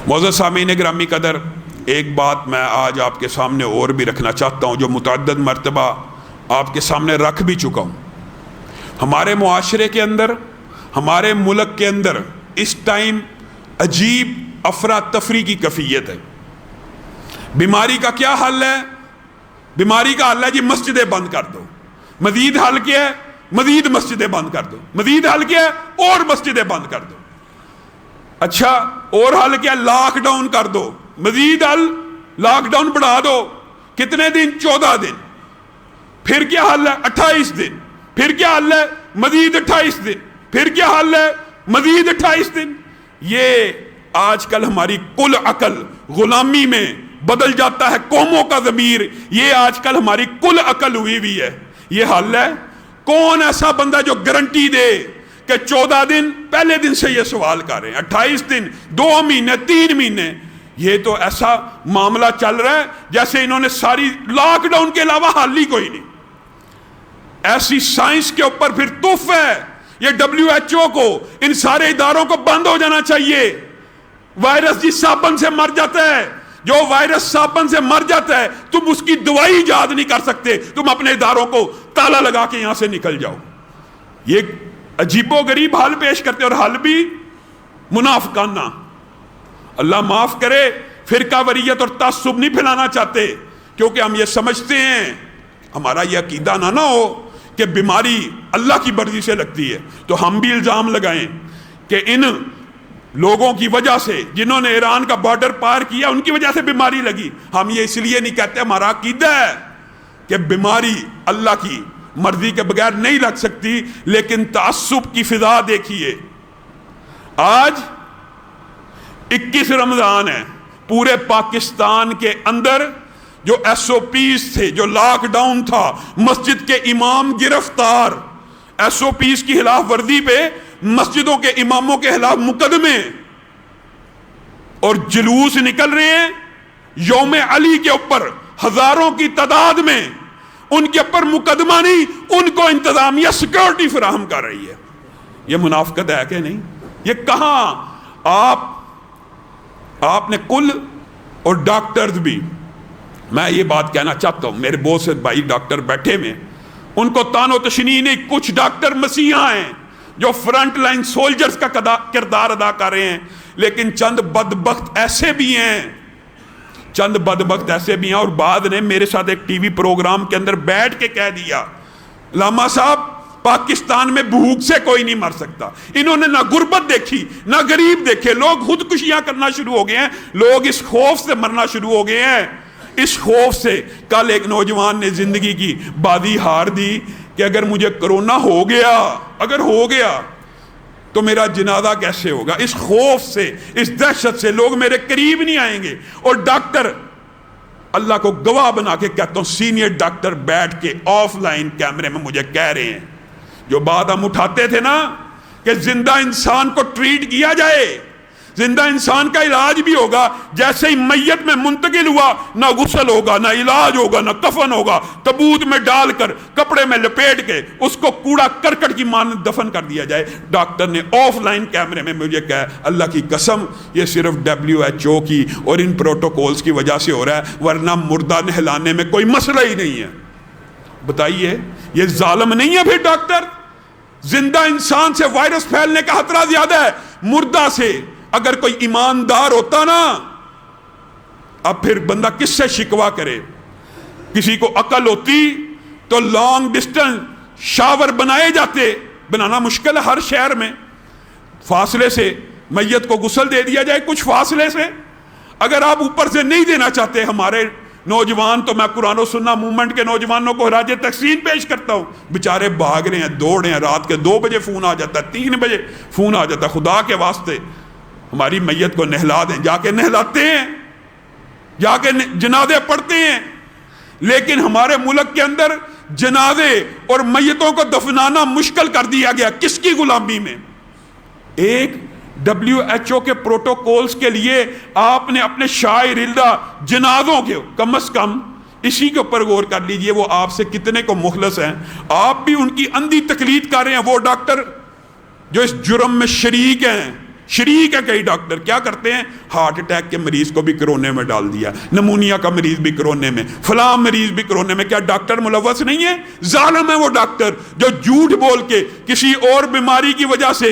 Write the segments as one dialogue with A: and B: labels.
A: معزز سامعین گرامی قدر، ایک بات میں آج آپ کے سامنے اور بھی رکھنا چاہتا ہوں جو متعدد مرتبہ آپ کے سامنے رکھ بھی چکا ہوں۔ ہمارے معاشرے کے اندر، ہمارے ملک کے اندر اس ٹائم عجیب افراتفری کی کیفیت ہے۔ بیماری کا کیا حل ہے؟ بیماری کا حل ہے جی مسجدیں بند کر دو۔ مزید حل کیا ہے؟ مزید مسجدیں بند کر دو۔ مزید حل کیا ہے؟ اور مسجدیں بند کر دو۔ اچھا، اور حل کیا؟ لاک ڈاؤن کر دو۔ مزید حل لاک ڈاؤن بڑھا دو۔ کتنے دن؟ 14 دن۔ پھر کیا حل ہے؟ 28 دن۔ پھر کیا حل ہے؟ مزید 28 دن۔ پھر کیا حل ہے؟ مزید 28 دن۔ یہ آج کل ہماری کل عقل غلامی میں بدل جاتا ہے قوموں کا ضمیر، یہ آج کل ہماری کل عقل ہوئی ہے۔ یہ حل ہے؟ کون ایسا بندہ جو گارنٹی دے کہ 14 دن پہلے دن سے یہ سوال کر رہے ہیں، 28 دن، 2 مہینے، 3 مہینے؟ یہ تو ایسا معاملہ چل رہا ہے جیسے انہوں نے ساری لاک ڈاؤن کے علاوہ حل ہی کوئی نہیں۔ ایسی سائنس کے اوپر پھر تف ہے۔ یہ WHO کو، ان سارے اداروں کو بند ہو جانا چاہیے۔ وائرس جس صابن سے مر جاتا ہے، جو وائرس صابن سے مر جاتا ہے، تم اس کی دوائی ایجاد نہیں کر سکتے، تم اپنے اداروں کو تالا لگا کے یہاں سے نکل جاؤ۔ یہ عجیب و غریب حل پیش کرتے، اور حل بھی منافقانہ۔ اللہ معاف کرے، فرقہ واریت اور تعصب نہیں پھیلانا چاہتے، کیونکہ ہم یہ سمجھتے ہیں، ہمارا یہ عقیدہ نہ ہو کہ بیماری اللہ کی مرضی سے لگتی ہے، تو ہم بھی الزام لگائیں کہ ان لوگوں کی وجہ سے جنہوں نے ایران کا بارڈر پار کیا ان کی وجہ سے بیماری لگی۔ ہم یہ اس لیے نہیں کہتے، ہمارا عقیدہ ہے کہ بیماری اللہ کی مرضی کے بغیر نہیں لگ سکتی، لیکن تعصب کی فضا دیکھیے۔ آج 21 رمضان ہے، پورے پاکستان کے اندر جو SOPs تھے، جو لاک ڈاؤن تھا، مسجد کے امام گرفتار، SOPs کی خلاف ورزی پہ مسجدوں کے اماموں کے خلاف مقدمے اور جلوس نکل رہے ہیں یوم علی کے اوپر، ہزاروں کی تعداد میں۔ ان کے اوپر مقدمہ نہیں، ان کو انتظامیہ سیکورٹی فراہم کر رہی ہے۔ یہ منافقت ہے کہ نہیں؟ یہ کہاں آپ نے کل، اور ڈاکٹرز بھی، میں یہ بات کہنا چاہتا ہوں، میرے بہت سے بھائی ڈاکٹر بیٹھے میں، ان کو تان و تشنیع نہیں، کچھ ڈاکٹر مسیحا ہیں جو فرنٹ لائن سولجرز کا کردار ادا کر رہے ہیں، لیکن چند بدبخت ایسے بھی ہیں، اور بعد نے میرے ساتھ ایک ٹی وی پروگرام کے اندر بیٹھ کے کہہ دیا، لاما صاحب پاکستان میں بھوک سے کوئی نہیں مر سکتا۔ انہوں نے نہ غربت دیکھی، نہ غریب دیکھے، لوگ خودکشیاں کرنا شروع ہو گئے ہیں، لوگ اس خوف سے مرنا شروع ہو گئے ہیں، اس خوف سے۔ کل ایک نوجوان نے زندگی کی بازی ہار دی کہ اگر مجھے کرونا ہو گیا تو میرا جنازہ کیسے ہوگا؟ اس خوف سے، اس دہشت سے لوگ میرے قریب نہیں آئیں گے۔ اور ڈاکٹر، اللہ کو گواہ بنا کے کہتا ہوں، سینئر ڈاکٹر بیٹھ کے آف لائن کیمرے میں مجھے کہہ رہے ہیں، جو بات ہم اٹھاتے تھے نا کہ زندہ انسان کو ٹریٹ کیا جائے، زندہ انسان کا علاج بھی ہوگا، جیسے ہی میت میں منتقل ہوا، نہ غسل ہوگا، نہ علاج ہوگا، نہ کفن ہوگا، تابوت میں ڈال کر کپڑے میں لپیٹ کے اس کو کوڑا کرکٹ کی مانند دفن کر دیا جائے۔ ڈاکٹر نے آف لائن کیمرے میں مجھے کہا، اللہ کی قسم یہ صرف WHO کی اور ان پروٹوکولز کی وجہ سے ہو رہا ہے، ورنہ مردہ نہلانے میں کوئی مسئلہ ہی نہیں ہے۔ بتائیے، یہ ظالم نہیں ہے پھر ڈاکٹر؟ زندہ انسان سے وائرس پھیلنے کا خطرہ زیادہ ہے مردہ سے۔ اگر کوئی ایماندار ہوتا نا، اب پھر بندہ کس سے شکوا کرے؟ کسی کو عقل ہوتی تو لانگ ڈسٹنس شاور بنائے جاتے، بنانا مشکل ہے ہر شہر میں، فاصلے سے میت کو غسل دے دیا جائے کچھ فاصلے سے۔ اگر آپ اوپر سے نہیں دینا چاہتے، ہمارے نوجوان تو میں قرآن و سنہ موومنٹ کے نوجوانوں کو خراج تحسین پیش کرتا ہوں، بیچارے بھاگ رہے ہیں، دوڑ رہے ہیں، رات کے 2 بجے فون آ جاتا ہے، 3 بجے فون آ جاتا ہے، خدا کے واسطے ہماری میت کو نہلا دیں۔ جا کے نہلاتے ہیں، جا کے جنازے پڑھتے ہیں، لیکن ہمارے ملک کے اندر جنازے اور میتوں کو دفنانا مشکل کر دیا گیا۔ کس کی غلامی میں؟ ایک WHO کے پروٹوکولز کے لیے آپ نے اپنے شاعر جنازوں کے کم از کم اسی کے اوپر غور کر لیجئے، وہ آپ سے کتنے کو مخلص ہیں۔ آپ بھی ان کی اندھی تقلید کر رہے ہیں۔ وہ ڈاکٹر جو اس جرم میں شریک ہیں، شریک ہے کئی ڈاکٹر کیا کرتے ہیں، ہارٹ اٹیک کے مریض کو بھی کرونے میں ڈال دیا، نمونیا کا مریض بھی کرونے میں، فلاں مریض بھی کرونے میں۔ کیا ڈاکٹر ملوث نہیں ہے؟ ظالم ہے وہ ڈاکٹر جو جھوٹ بول کے کسی اور بیماری کی وجہ سے۔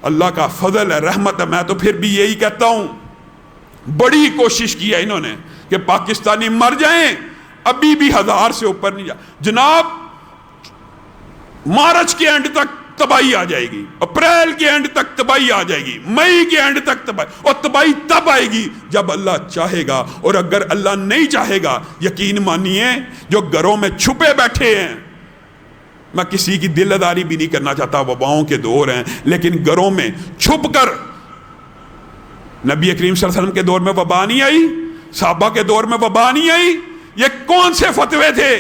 A: اللہ کا فضل ہے، رحمت ہے۔ میں تو پھر بھی یہی کہتا ہوں، بڑی کوشش کی ہے انہوں نے کہ پاکستانی مر جائیں، ابھی بھی 1000 سے اوپر نہیں جناب۔ مارچ کے اینڈ تک تباہی آ جائے گی، اپریل کے اینڈ تک تباہی آ جائے گی، مئی کے اینڈ تک تباہی، اور تباہی تب آئے گی جب اللہ چاہے گا، اور اگر اللہ نہیں چاہے گا، یقین مانیے جو گھروں میں چھپے بیٹھے ہیں، میں کسی کی دل آزاری بھی نہیں کرنا چاہتا، وباؤں کے دور ہیں، لیکن گھروں میں چھپ کر، نبی کریم صلی اللہ علیہ وسلم کے دور میں وبا نہیں آئی، صحابہ کے دور میں وبا نہیں آئی، یہ کون سے فتوے تھے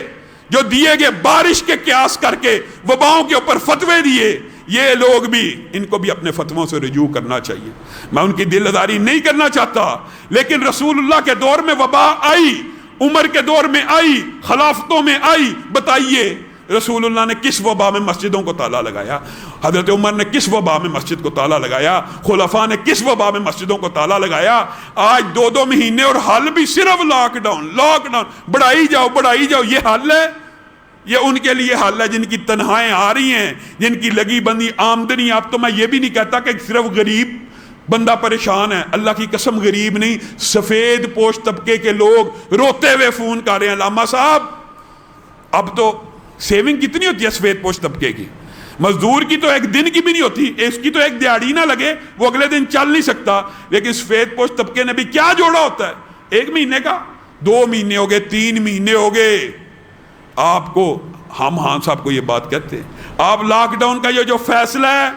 A: جو دیے گئے بارش کے قیاس کر کے وباؤں کے اوپر فتوے دیے؟ یہ لوگ بھی، ان کو بھی اپنے فتووں سے رجوع کرنا چاہیے۔ میں ان کی دل آزاری نہیں کرنا چاہتا، لیکن رسول اللہ کے دور میں وبا آئی، عمر کے دور میں آئی، خلافتوں میں آئی۔ بتائیے رسول اللہ نے کس وبا میں مسجدوں کو تالا لگایا؟ حضرت عمر نے کس وبا میں مسجد کو تالا لگایا؟ خلفاء نے کس وبا میں مسجدوں کو تالا لگایا؟ آج 2 مہینے اور حل بھی صرف لاک ڈاؤن بڑھائی جاؤ، یہ حل ہے؟ یہ ان کے لیے حل ہے جن کی تنہائیں آ رہی ہیں، جن کی لگی بندی آمدنی۔ اب تو میں یہ بھی نہیں کہتا کہ صرف غریب بندہ پریشان ہے، اللہ کی قسم غریب نہیں، سفید پوش طبقے کے لوگ روتے ہوئے فون کر رہے ہیں، علامہ صاحب اب تو سیونگ کتنی ہوتی ہے سفید پوش طبقے کی؟ مزدور کی تو ایک دن کی بھی نہیں ہوتی، اس کی تو ایک دیہڑی نہ لگے وہ اگلے دن چل نہیں سکتا، لیکن سفید پوش طبقے نے بھی کیا جوڑا ہوتا ہے؟ 1 مہینے کا، 2 مہینے ہو گئے، 3 مہینے ہو گئے آپ کو۔ ہم خان صاحب کو یہ بات کہتے ہیں، آپ لاک ڈاؤن کا یہ جو فیصلہ ہے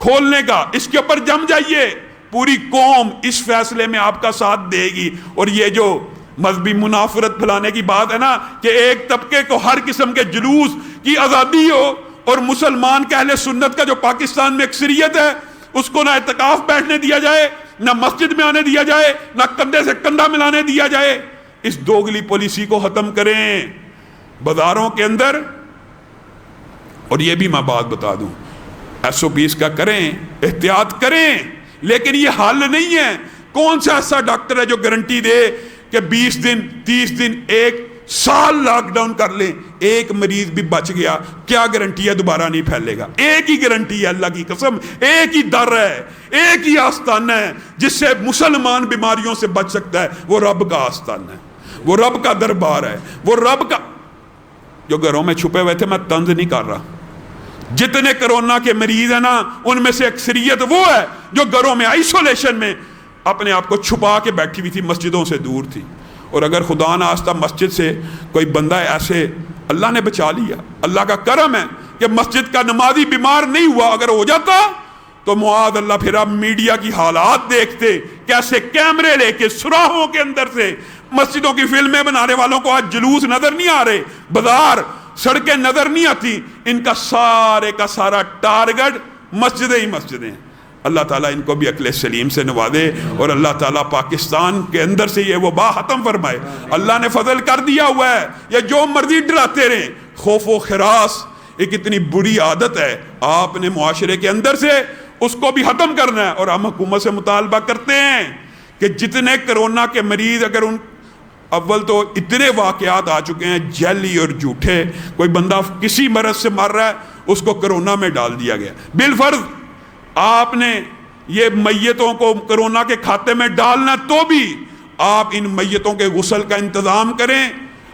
A: کھولنے کا، اس کے اوپر جم جائیے، پوری قوم اس فیصلے میں آپ کا ساتھ دے گی۔ اور یہ جو مذہبی منافرت پھیلانے کی بات ہے نا کہ ایک طبقے کو ہر قسم کے جلوس کی آزادی ہو، اور مسلمان کے اہل سنت کا جو پاکستان میں اکثریت ہے اس کو نہ اعتکاف بیٹھنے دیا جائے، نہ مسجد میں آنے دیا جائے، نہ کندھے سے کندھا ملانے دیا جائے، اس دوگلی پالیسی کو ختم کریں بازاروں کے اندر۔ اور یہ بھی میں بات بتا دوں، SOPs کا کریں، احتیاط کریں، لیکن یہ حل نہیں ہے۔ کون سا ایسا ڈاکٹر ہے جو گارنٹی دے کہ 20 دن 30 دن 1 سال لاک ڈاؤن کر لیں، ایک مریض بھی بچ گیا، کیا گارنٹی ہے دوبارہ نہیں پھیلے گا؟ ایک ہی گارنٹی ہے، اللہ کی قسم، ایک ہی در ہے، ایک ہی آستانہ ہے جس سے مسلمان بیماریوں سے بچ سکتا ہے، وہ رب کا آستانہ ہے، وہ رب کا دربار ہے، وہ رب کا۔ جو گھروں میں چھپے ہوئے تھے، میں طنز نہیں کر رہا، جتنے کرونا کے مریض ہیں نا ان میں سے اکثریت وہ ہے جو گھروں میں آئسولیشن میں اپنے آپ کو چھپا کے بیٹھی ہوئی تھی، مسجدوں سے دور تھی۔ اور اگر خدا نخواستہ مسجد سے کوئی بندہ ایسے اللہ نے بچا لیا، اللہ کا کرم ہے کہ مسجد کا نمازی بیمار نہیں ہوا، اگر ہو جاتا تو معاذ اللہ پھر آپ میڈیا کی حالات دیکھتے، کیسے کیمرے لے کے سراہوں کے اندر سے مسجدوں کی فلمیں بنانے والوں کو آج جلوس نظر نہیں آ رہے، بازار سڑکیں نظر نہیں آتی، ان کا سارے کا سارا ٹارگٹ مسجدیں ہی مسجدیں ہیں۔ اللہ تعالیٰ ان کو بھی عقل سلیم سے نوازے، اور اللہ تعالیٰ پاکستان کے اندر سے یہ وبا ختم فرمائے۔ اللہ نے فضل کر دیا ہوا ہے، یہ جو مرضی ڈراتے رہیں، خوف و خراس ایک اتنی بری عادت ہے، آپ نے معاشرے کے اندر سے اس کو بھی ختم کرنا ہے۔ اور ہم حکومت سے مطالبہ کرتے ہیں کہ جتنے کرونا کے مریض، اگر ان اول تو اتنے واقعات آ چکے ہیں جعلی اور جھوٹے، کوئی بندہ کسی مرض سے مر رہا ہے اس کو کرونا میں ڈال دیا گیا، بالفرض آپ نے یہ میتوں کو کرونا کے کھاتے میں ڈالنا، تو بھی آپ ان میتوں کے غسل کا انتظام کریں۔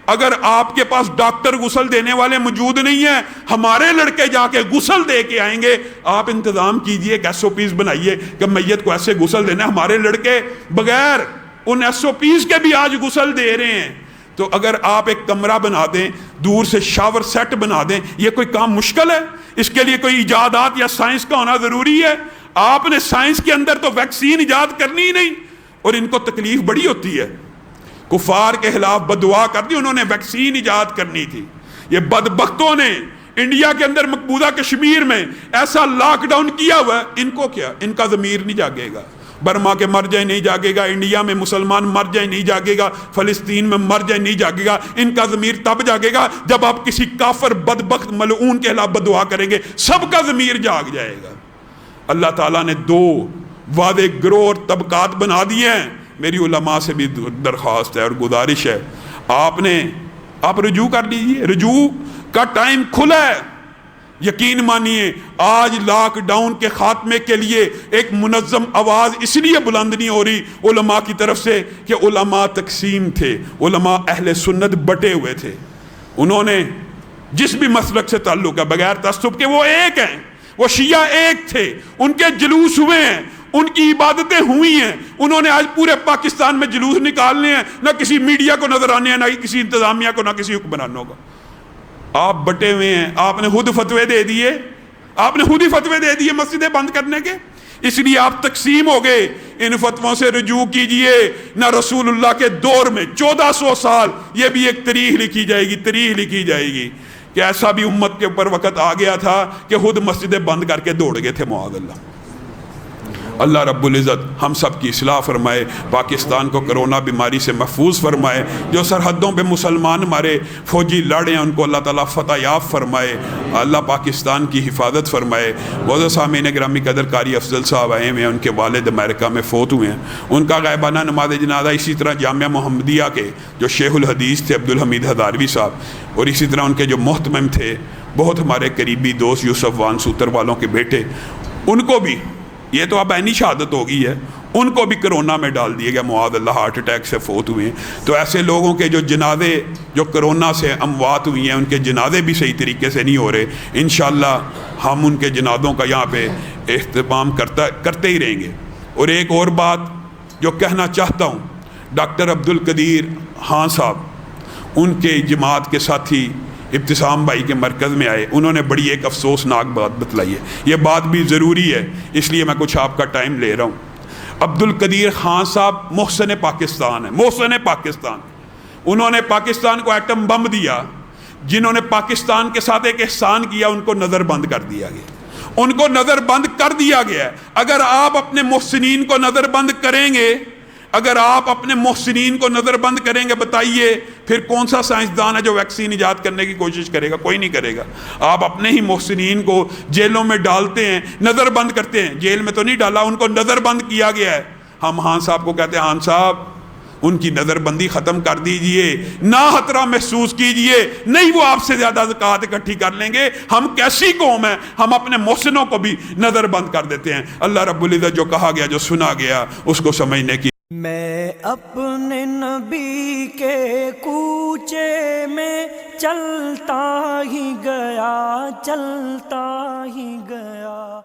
A: اگر آپ کے پاس ڈاکٹر غسل دینے والے موجود نہیں ہیں، ہمارے لڑکے جا کے غسل دے کے آئیں گے، آپ انتظام کیجئے، ایک SOPs بنائیے کہ میت کو ایسے غسل دینا ہے۔ ہمارے لڑکے بغیر ان SOPs کے بھی آج غسل دے رہے ہیں۔ تو اگر آپ ایک کمرہ بنا دیں، دور سے شاور سیٹ بنا دیں، یہ کوئی کام مشکل ہے؟ اس کے لیے کوئی ایجادات یا سائنس کا ہونا ضروری ہے؟ آپ نے سائنس کے اندر تو ویکسین ایجاد کرنی ہی نہیں، اور ان کو تکلیف بڑی ہوتی ہے، کفار کے خلاف بددعا کر دی، انہوں نے ویکسین ایجاد کرنی تھی۔ یہ بدبختوں نے انڈیا کے اندر مقبوضہ کشمیر میں ایسا لاک ڈاؤن کیا ہوا ہے، ان کو کیا، ان کا ضمیر نہیں جاگے گا؟ برما کے مر جائے نہیں جاگے گا، انڈیا میں مسلمان مر جائے نہیں جاگے گا، فلسطین میں مر جائے نہیں جاگے گا۔ ان کا ضمیر تب جاگے گا جب آپ کسی کافر بدبخت ملعون کے خلاف بددعا کریں گے، سب کا ضمیر جاگ جائے گا۔ اللہ تعالیٰ نے دو وعدے گروہ اور طبقات بنا دیے ہیں. میری علماء سے بھی درخواست ہے اور گزارش ہے, آپ رجوع کر لیجئے, رجوع کا ٹائم کھلا ہے. یقین مانیے آج لاک ڈاؤن کے خاتمے کے لیے ایک منظم آواز اس لیے بلند نہیں ہو رہی علماء کی طرف سے کہ علماء تقسیم تھے, علماء اہل سنت بٹے ہوئے تھے. انہوں نے جس بھی مسلک سے تعلق ہے بغیر تعصب کے وہ ایک ہیں, وہ شیعہ ایک تھے, ان کے جلوس ہوئے ہیں, ان کی عبادتیں ہوئی ہیں. انہوں نے آج پورے پاکستان میں جلوس نکالنے ہیں, نہ کسی میڈیا کو نظر آنے ہیں, نہ کسی انتظامیہ کو, نہ کسی حکمرانوں کو. آپ بٹے ہوئے ہیں, آپ نے خود فتوے دے دیے, آپ نے خود ہی فتوے دے دیے مسجدیں بند کرنے کے, اس لیے آپ تقسیم ہو گئے. ان فتووں سے رجوع کیجئے. نہ رسول اللہ کے دور میں 1400 سال, یہ بھی ایک تاریخ لکھی جائے گی, تاریخ لکھی جائے گی کہ ایسا بھی امت کے اوپر وقت آ گیا تھا کہ خود مسجدیں بند کر کے دوڑ گئے تھے, معاذ اللہ. اللہ رب العزت ہم سب کی اصلاح فرمائے, پاکستان کو کرونا بیماری سے محفوظ فرمائے. جو سرحدوں پہ مسلمان ہمارے فوجی لڑے ہیں ان کو اللہ تعالیٰ فتح یاب فرمائے. اللہ پاکستان کی حفاظت فرمائے. معزز سامعین گرامی قدر قاری افضل صاحب آئے ہیں, ان کے والد امریکہ میں فوت ہوئے ہیں. ان کا غائبانہ نماز جنازہ اسی طرح جامعہ محمدیہ کے جو شیخ الحدیث تھے عبدالحمید ہزاروی صاحب, اور اسی طرح ان کے جو محتمم تھے بہت ہمارے قریبی دوست یوسف وان سوتر والوں کے بیٹے, ان کو بھی یہ تو اب عینی شہادت ہو گئی ہے, ان کو بھی کرونا میں ڈال دیا گیا, معاذ اللہ ہارٹ اٹیک سے فوت ہوئے ہیں. تو ایسے لوگوں کے جو جنازے جو کرونا سے اموات ہوئی ہیں ان کے جنازے بھی صحیح طریقے سے نہیں ہو رہے. انشاءاللہ ہم ان کے جنازوں کا یہاں پہ اہتمام کرتے ہی رہیں گے. اور ایک اور بات جو کہنا چاہتا ہوں, ڈاکٹر عبدالقدیر خان صاحب, ان کے جماعت کے ساتھی ابتسام بھائی کے مرکز میں آئے, انہوں نے بڑی ایک افسوسناک بات بتلائی ہے. یہ بات بھی ضروری ہے اس لیے میں کچھ آپ کا ٹائم لے رہا ہوں. عبدالقدیر خان صاحب محسن پاکستان ہیں, محسن پاکستان. انہوں نے پاکستان کو ایٹم بم دیا. جنہوں نے پاکستان کے ساتھ ایک احسان کیا ان کو نظر بند کر دیا گیا, ان کو نظر بند کر دیا گیا ہے. اگر آپ اپنے محسنین کو نظر بند کریں گے, اگر آپ اپنے محسنین کو نظر بند کریں گے, بتائیے پھر کون سا سائنسدان ہے جو ویکسین ایجاد کرنے کی کوشش کرے گا؟ کوئی نہیں کرے گا. آپ اپنے ہی محسنین کو جیلوں میں ڈالتے ہیں, نظر بند کرتے ہیں. جیل میں تو نہیں ڈالا, ان کو نظر بند کیا گیا ہے. ہم خان صاحب کو کہتے ہیں, خان صاحب ان کی نظر بندی ختم کر دیجئے, نہ خطرہ محسوس کیجئے, نہیں وہ آپ سے زیادہ زکوٰۃ اکٹھی کر لیں گے. ہم کیسی قوم ہیں, ہم اپنے محسنوں کو بھی نظر بند کر دیتے ہیں. اللہ رب العزت جو کہا گیا, جو سنا گیا, اس کو سمجھنے کی.
B: میں اپنے نبی کے کوچے میں چلتا ہی گیا, چلتا ہی گیا.